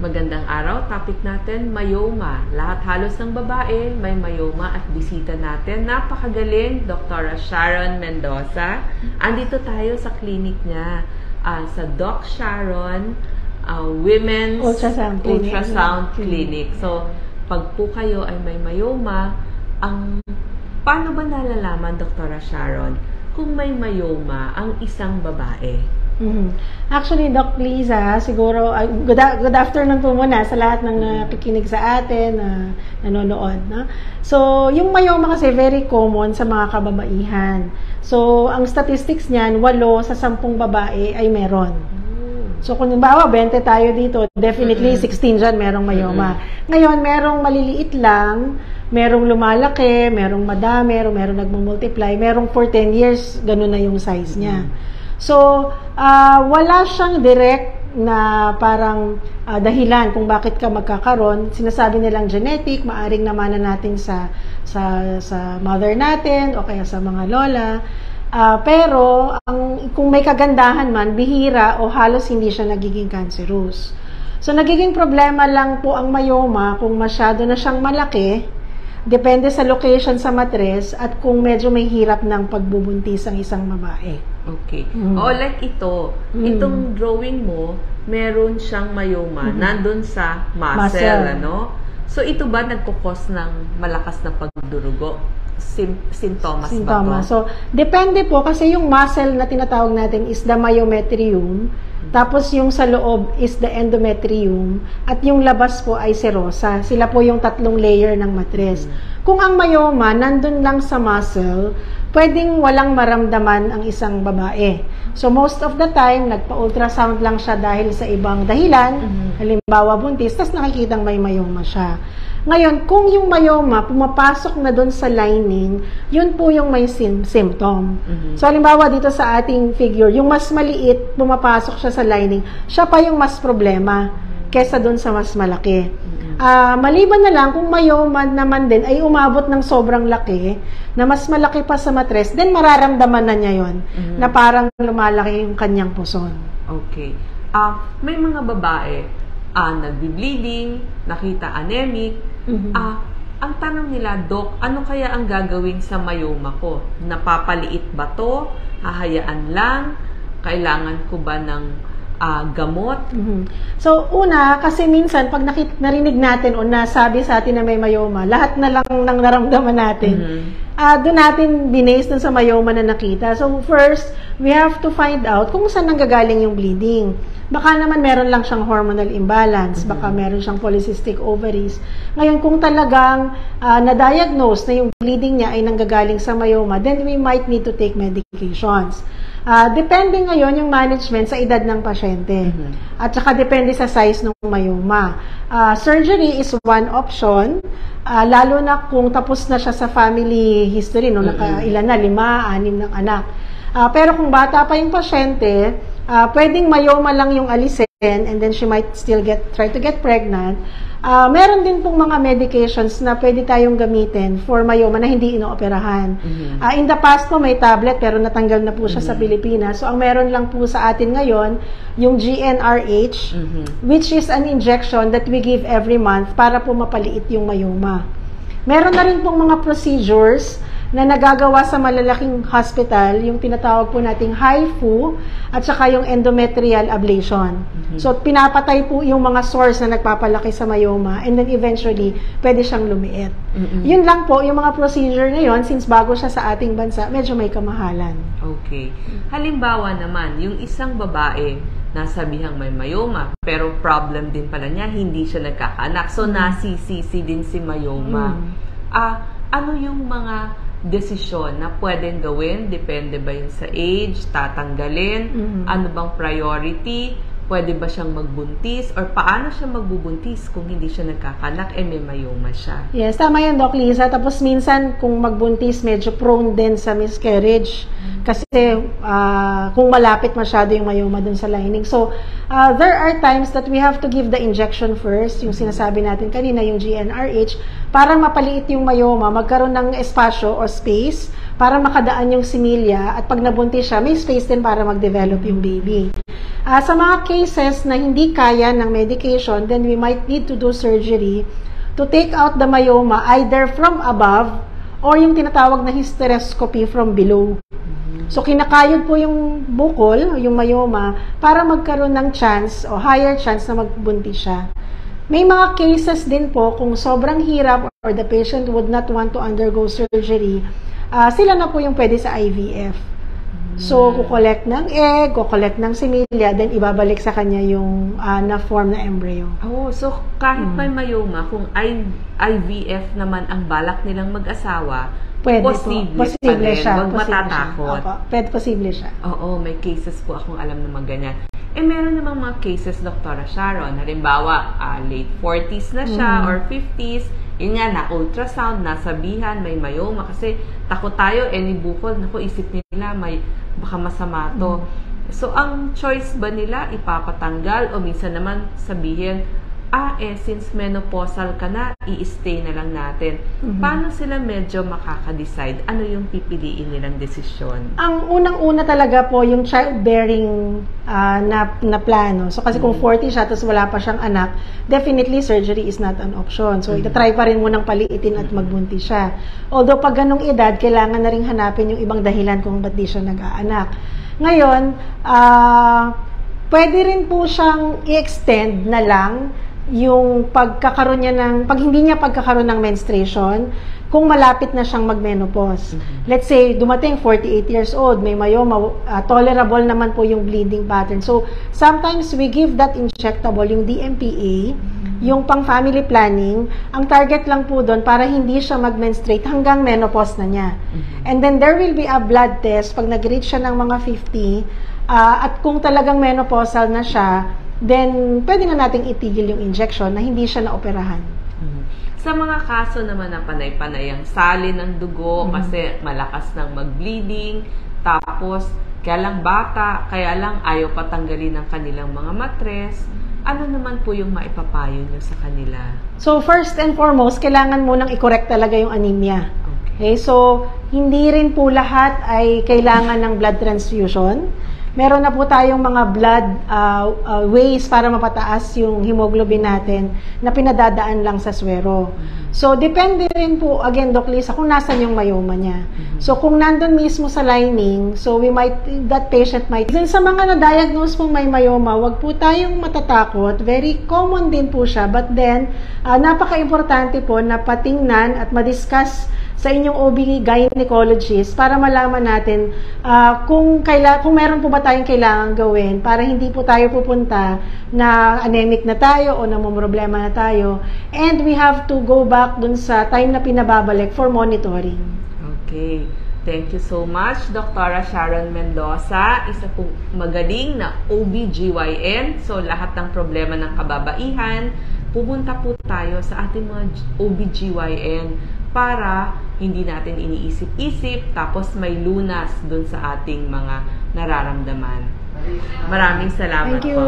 Magandang araw. Topic natin, myoma. Lahat halos ng babae may myoma at bisita natin. Napakagaling, Dr. Sharon Mendoza. Andito tayo sa clinic niya, sa Doc Sharon Women's Ultrasound Clinic. So, pag po kayo ay may myoma, paano ba nalalaman, Dr. Sharon, kung may myoma ang isang babae? Actually, Doc Liza, siguro, good afternoon po muna sa lahat ng nakikinig sa atin, nanonood. No? So, yung myoma kasi very common sa mga kababaihan. So, ang statistics niyan, 8 sa 10 babae ay meron. So, kung bawa, 20 tayo dito, definitely 16 dyan merong myoma. Ngayon, merong maliliit lang, merong lumalaki, merong madami, merong nagmumultiply, merong for 10 years, ganun na yung size niya. So, wala siyang direct na parang dahilan kung bakit ka magkakaroon. Sinasabi nilang genetic, maaring namanan natin sa mother natin o kaya sa mga lola. Pero, kung may kagandahan man, bihira o halos hindi siya nagiging cancerous. So, nagiging problema lang po ang myoma kung masyado na siyang malaki, depende sa location sa matres at kung medyo may hirap ng pagbubuntis ang isang babae. Okay. O, like itong drawing mo, meron siyang myoma, nandun sa muscle, ano? So, ito ba nagkukos ng malakas na pagdurugo? Sintomas ba to? So, depende po kasi yung muscle na tinatawag natin is the myometrium, tapos yung sa loob is the endometrium, at yung labas po ay serosa. Sila po yung 3 layer ng matres. Kung ang myoma nandun lang sa muscle, pwedeng walang maramdaman ang isang babae. So, most of the time, nagpa-ultrasound lang siya dahil sa ibang dahilan, halimbawa buntis, tas nakikitang may myoma siya. Ngayon, kung yung myoma pumapasok na doon sa lining, yun po yung may symptom. So, halimbawa dito sa ating figure, yung mas maliit, pumapasok siya sa lining, siya pa yung mas problema kesa doon sa mas malaki. Maliban na lang kung myoma naman din ay umabot ng sobrang laki, na mas malaki pa sa matres, then mararamdaman na niya yon na parang lumalaki yung kanyang puson. Okay. May mga babae, nagbi-bleeding, nakita anemic. Ang tanong nila, Doc, ano kaya ang gagawin sa myoma ko? Napapaliit ba to? Hahayaan lang? Kailangan ko ba ng gamot? So, una, kasi minsan, pag narinig natin o nasabi sa atin na may myoma, lahat na lang ng naramdaman natin, doon natin binase dun sa myoma na nakita. So, first, we have to find out kung saan nanggagaling yung bleeding. Baka naman meron lang siyang hormonal imbalance, baka meron siyang polycystic ovaries. Ngayon, kung talagang na-diagnose na yung bleeding niya ay nanggagaling sa myoma, then we might need to take medications. Depende ngayon yung management sa edad ng pasyente. At saka depende sa size ng myoma. Surgery is one option, lalo na kung tapos na siya sa family history, no, ilan na, 5, 6 ng anak. Pero kung bata pa yung pasyente, pwedeng myoma lang yung alisin and then she might still try to get pregnant. Meron din pong mga medications na pwede tayong gamitin for myoma na hindi inooperahan. In the past po may tablet pero natanggal na po siya sa Pilipinas. So ang meron lang po sa atin ngayon yung GnRH, which is an injection that we give every month para po mapaliit yung myoma. Meron na rin pong mga procedures na nagagawa sa malalaking hospital, yung tinatawag po nating HIFU at saka yung endometrial ablation. So, pinapatay po yung mga source na nagpapalaki sa myoma and then eventually, pwede siyang lumiit. Yun lang po, yung mga procedure na yun, since bago siya sa ating bansa, medyo may kamahalan. Okay. Halimbawa naman, yung isang babae, nasabihang may myoma, pero problem din pala niya, hindi siya nagkakaanak. So, nasisisi din si myoma. Ano yung mga desisyon na pwedeng gawin? Depende ba yun sa age? Tatanggalin? Ano bang priority? Pwede ba siyang magbuntis? Or paano siya magbubuntis kung hindi siya nagkakanak may myoma siya? Yes, tama yan, Doc Liza. Tapos minsan, kung magbuntis, medyo prone din sa miscarriage. Kasi kung malapit masyado yung myoma dun sa lining. So, there are times that we have to give the injection first, yung sinasabi natin kanina, yung GnRH, para mapaliit yung myoma, magkaroon ng espasyo or space para makadaan yung similya at pag nabuntis siya, may space din para mag-develop yung baby. Sa mga cases na hindi kaya ng medication, then we might need to do surgery to take out the myoma either from above or yung tinatawag na hysteroscopy from below. So, kinakayod po yung bukol, yung myoma, para magkaroon ng chance o higher chance na magbuntis siya. May mga cases din po kung sobrang hirap or the patient would not want to undergo surgery, sila na po yung pwede sa IVF. So, kukolect ng egg, kukolect ng similya, then ibabalik sa kanya yung na-form na embryo. Oh, so kahit may myoma, kung IVF naman ang balak nilang mag-asawa, posible pa rin. Siya. Huwag matatakot. Posible siya. Oo, may cases po akong alam na ganyan. Meron namang mga cases, Dr. Sharon, halimbawa, late 40s na siya or 50s, yun nga, na-ultrasound, nasabihan, may myoma, kasi takot tayo, any bukol, naku, isip nila, baka masama to. So, ang choice ba nila, ipapatanggal, o minsan naman sabihin, since menopausal ka na, i-stay na lang natin. Paano sila medyo makaka-decide? Ano yung pipiliin nilang desisyon? Ang unang-una talaga po, yung childbearing na plano. So, kasi kung 40 siya, tapos wala pa siyang anak, definitely surgery is not an option. So, itatry pa rin munang paliitin at magbuntis siya. Although, pag ganong edad, kailangan na rin hanapin yung ibang dahilan kung ba't di siya nag-aanak. Ngayon, pwede rin po siyang i-extend na lang yung pag hindi niya pagkakaroon ng menstruation, kung malapit na siyang mag-menopause. Let's say, dumating 48 years old, may myoma, tolerable naman po yung bleeding pattern. So, sometimes we give that injectable, yung DMPA, yung pang-family planning, ang target lang po doon para hindi siya mag-menstruate hanggang menopause na niya. And then, there will be a blood test pag nag-reach siya ng mga 50, at kung talagang menopausal na siya, then pwede na nating itigil yung injection na hindi siya naoperahan. Sa mga kaso naman na panay-panay ang sali ng dugo kasi malakas ng mag-bleeding, tapos kaya lang bata, kaya lang ayaw patanggalin ng kanilang mga matres, ano naman po yung maipapayo nyo sa kanila? So first and foremost, kailangan munang i-correct talaga yung anemia. Okay, so hindi rin po lahat ay kailangan ng blood transfusion. Meron na po tayong mga blood ways para mapataas yung hemoglobin natin na pinadadaan lang sa swero. So, depende rin po, again, Doc Lisa, kung nasan yung myoma niya. So, kung nandun mismo sa lining, so that patient might... Then, sa mga na-diagnose pong may myoma, wag po tayong matatakot. Very common din po siya. But then, napaka-importante po na patingnan at madiscuss sa inyong OB-gynecologist para malaman natin kung meron po ba tayong kailangan gawin para hindi po tayo pupunta na anemic na tayo o namumroblema na tayo. And we have to go back dun sa time na pinababalik for monitoring. Okay. Thank you so much, Dr. Sharon Mendoza. Isa pong magaling na OB-GYN. So, lahat ng problema ng kababaihan, pupunta po tayo sa ating mga OB-GYN para hindi natin iniisip-isip, tapos may lunas dun sa ating mga nararamdaman. Maraming salamat po. Thank you.